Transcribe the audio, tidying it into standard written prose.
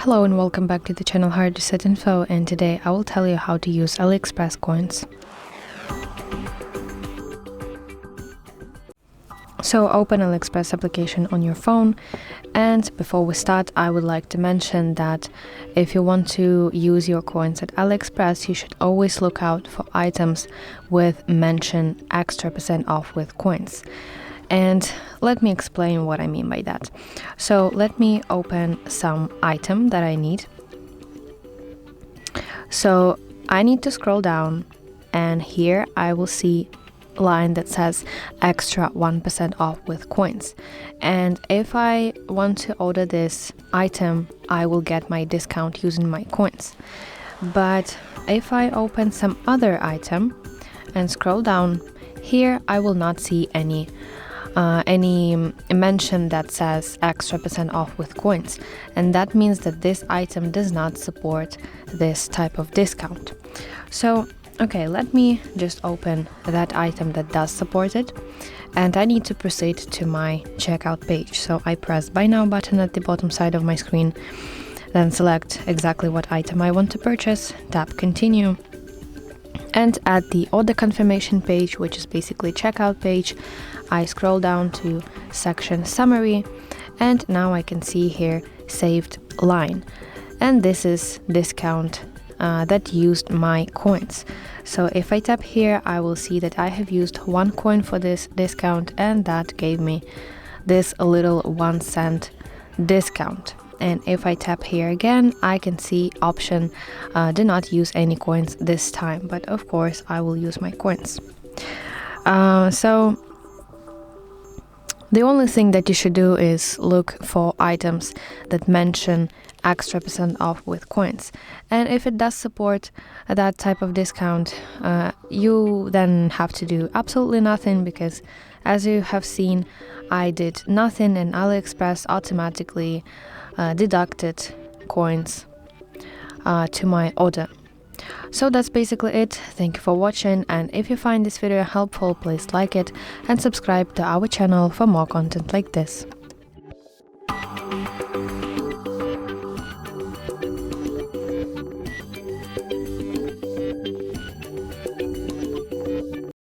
Hello and welcome back to the channel HardReset.Info, and today I will tell you how to use AliExpress coins. So open AliExpress application on your phone, and before we start I would like to mention that if you want to use your coins at AliExpress, you should always look out for items with mention extra % off with coins. And let me explain what I mean by that. So let me open some item that I need. So I need to scroll down, and here I will see a line that says extra 1% off with coins. And if I want to order this item, I will get my discount using my coins. But if I open some other item and scroll down, here I will not see any mention that says extra % off with coins, and that means that this item does not support this type of discount. So okay, let me just open that item that does support it, and I need to proceed to my checkout page. So I press buy now button at the bottom side of my screen, then select exactly what item I want to purchase, tap continue, and at the order confirmation page, which is basically checkout page, I scroll down to section summary, and now I can see here saved line, and this is discount that used my coins. So if I tap here, I will see that I have used 1 coin for this discount, and that gave me this little 1 cent discount. And if I tap here again, I can see option do not use any coins this time, but of course I will use my coins. So the only thing that you should do is look for items that mention extra % off with coins. And if it does support that type of discount, you then have to do absolutely nothing, because as you have seen, I did nothing and AliExpress automatically deducted coins to my order. So that's basically it. Thank you for watching, and if you find this video helpful, please like it and subscribe to our channel for more content like this.